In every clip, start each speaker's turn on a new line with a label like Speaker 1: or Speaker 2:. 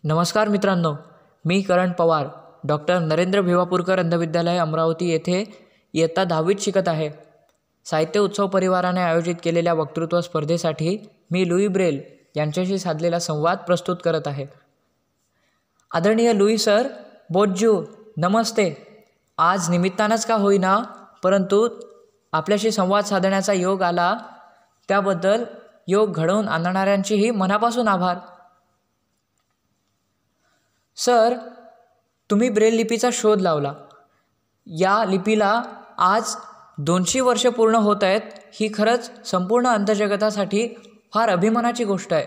Speaker 1: नमस्कार मित्रांनो, मी करण पवार डॉक्टर नरेंद्र भिवापूरकर अंधविद्यालय अमरावती येथे इयत्ता 10वीत शिकत आहे. साहित्य उत्सव परिवाराने आयोजित केलेल्या वक्तृत्व स्पर्धेसाठी मी लुई ब्रेल यांच्याशी साधलेला संवाद प्रस्तुत करत आहे. आदरणीय लुई सर, बोज्जू नमस्ते. आज निमित्तानंच का होईना परंतु आपल्याशी संवाद साधण्याचा योग आला, त्याबद्दल योग घडवून आणणाऱ्यांचीही मनापासून आभार. सर, तुम्ही ब्रेल लिपीचा शोध लावला. या लिपीला आज 200 वर्ष पूर्ण होत आहेत. ही खरंच संपूर्ण अंधजगतासाठी फार अभिमानाची गोष्ट आहे.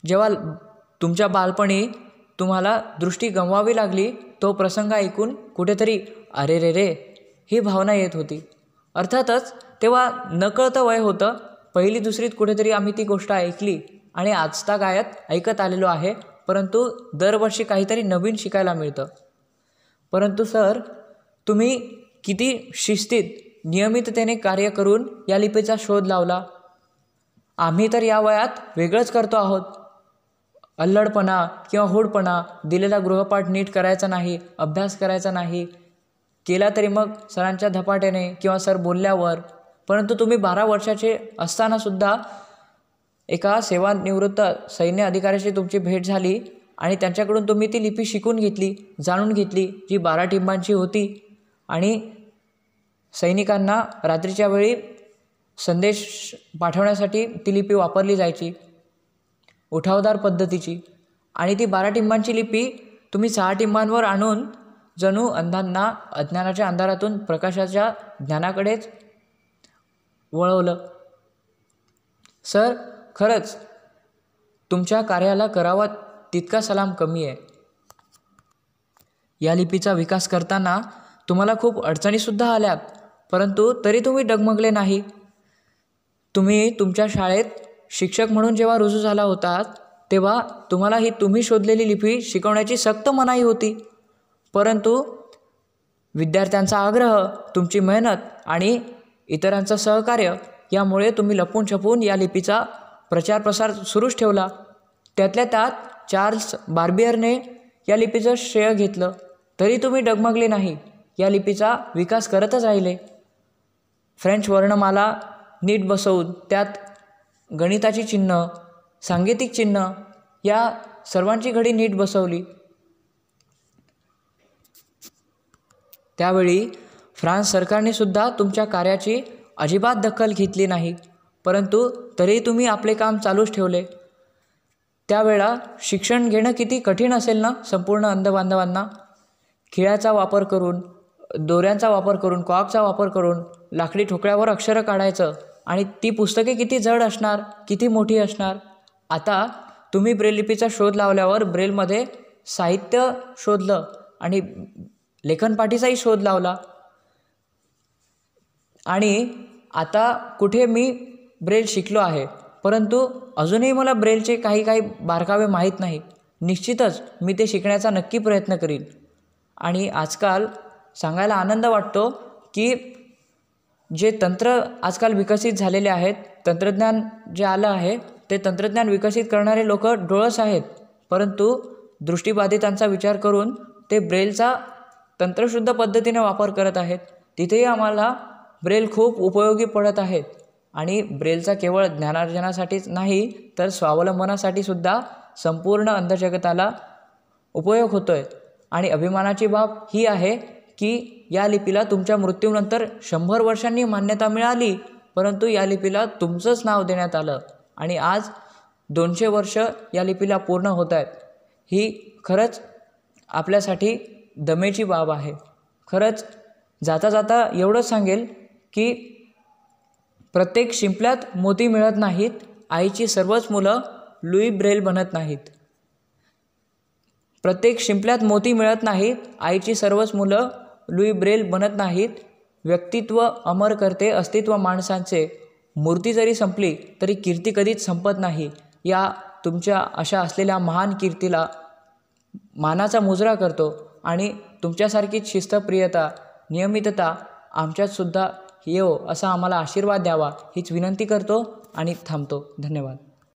Speaker 1: जेव्हा तुमच्या बालपणी तुम्हाला दृष्टी गमवावी लागली, तो प्रसंग ऐकून कुठेतरी अरे रे रे ही भावना येत होती. अर्थातच तेव्हा नकळतं वय होतं. पहिली दुसरीत कुठेतरी आम्ही ती गोष्ट ऐकली आणि आजतागायत ऐकत आलेलो आहे. परंतु दरवर्षी काहीतरी नवीन शिकायला मिळतं. परंतु सर, तुम्ही किती शिस्तीत नियमिततेने कार्य करून या लिपीचा शोध लावला. आम्ही तर या वयात वेगळंच करतो आहोत. अल्लडपणा किंवा हुडपणा, दिलेला गृहपाठ नीट करायचा नाही, अभ्यास करायचा नाही, केला तरी मग सरांच्या धपाट्याने किंवा सर बोलल्यावर. परंतु तुम्ही 12 वर्षाचे असतानासुद्धा एका सेवानिवृत्त सैन्य अधिकाऱ्याशी तुमची भेट झाली आणि त्यांच्याकडून तुम्ही ती लिपी शिकून घेतली, जाणून घेतली, जी 12 टिंबांची होती आणि सैनिकांना रात्रीच्या वेळी संदेश पाठवण्यासाठी ती लिपी वापरली जायची, उठावदार पद्धतीची. आणि ती 12 टिंबांची लिपी तुम्ही 6 टिंबांवर आणून जणू अंधांना अज्ञानाच्या अंधारातून प्रकाशाच्या ज्ञानाकडेच वळवलं. सर, खरंच तुमच्या कार्याला करावा तितका सलाम कमी आहे. या लिपीचा विकास करताना तुम्हाला खूप अडचणीसुद्धा आल्यात, परंतु तरी तुम्ही डगमगले नाही. तुम्ही तुमच्या शाळेत शिक्षक म्हणून जेव्हा रुजू झाला होतात, तेव्हा तुम्हाला ही तुम्ही शोधलेली लिपी शिकवण्याची सक्त मनाई होती. परंतु विद्यार्थ्यांचा आग्रह, तुमची मेहनत आणि इतरांचं सहकार्य यामुळे तुम्ही लपून छपून या लिपीचा प्रचार प्रसार सुरूच ठेवला. त्यातल्या त्यात चार्ल्स बार्बियरने या लिपीचं श्रेय घेतलं. तरी तुम्ही डगमगले नाही, या लिपीचा विकास करतच राहिले. फ्रेंच वर्णमाला नीट बसवून त्यात गणिताची चिन्ह, सांकेतिक चिन्ह या सर्वांची घडी नीट बसवली. त्यावेळी फ्रान्स सरकारने सुद्धा तुमच्या कार्याची अजिबात दखल घेतली नाही, परंतु तरी तुम्ही आपले काम चालूच ठेवले. त्यावेळा शिक्षण घेणं किती कठीण असेल ना संपूर्ण अंधबांधवांना. खिळ्याचा वापर करून, दोऱ्यांचा वापर करून, कॉकचा वापर करून लाकडी ठोकळ्यावर अक्षरं काढायचं आणि ती पुस्तके किती जड असणार, किती मोठी असणार. आता तुम्ही ब्रेल लिपीचा शोध लावल्यावर ब्रेलमध्ये साहित्य शोधलं आणि लेखनपाठीचाही शोध लावला. आणि आता कुठे मी ब्रेल शिकलो आहे, परंतु अजूनही मला ब्रेलचे काही बारकावे माहीत नाही. निश्चितच मी ते शिकण्याचा नक्की प्रयत्न करीन. आणि आजकाल सांगायला आनंद वाटतो की जे तंत्र आजकाल विकसित झालेले आहेत, तंत्रज्ञान जे आलं आहे, ते तंत्रज्ञान विकसित करणारे लोक डोळस आहेत, परंतु दृष्टीबाधितांचा विचार करून ते ब्रेलचा तंत्रशुद्ध पद्धतीने वापर करत आहेत. तिथेही आम्हाला ब्रेल खूप उपयोगी पडत आहेत. आणि ब्रेलचा केवळ ज्ञानार्जनासाठीच नाही तर स्वावलंबनासाठी सुद्धा संपूर्ण अंधजगताला उपयोग होतो आहे. आणि अभिमानाची बाब ही आहे की या लिपीला तुमच्या मृत्यूनंतर 100 वर्षांनी मान्यता मिळाली, परंतु या लिपीला तुमचंच नाव देण्यात आलं आणि आज 200 वर्ष या लिपीला पूर्ण होत आहेत. ही खरंच आपल्यासाठी दमेची बाब आहे. खरंच जाता जाता एवढंच सांगेल की प्रत्येक शिंपल्यात मोती मिळत नाहीत, आईची सर्वच मुलं लुई ब्रेल बनत नाहीत. प्रत्येक शिंपल्यात मोती मिळत नाहीत, आईची सर्वच मुलं लुई ब्रेल बनत नाहीत. व्यक्तित्व अमर करते अस्तित्व माणसांचे, मूर्ती जरी संपली तरी कीर्ती कधीच संपत नाही. या तुमच्या अशा असलेल्या महान कीर्तीला मानाचा मुजरा करतो आणि तुमच्यासारखीच शिस्तप्रियता, नियमितता आमच्यातसुद्धा येवो असा आम्हाला आशीर्वाद द्यावा हीच विनंती करतो आणि थांबतो. धन्यवाद.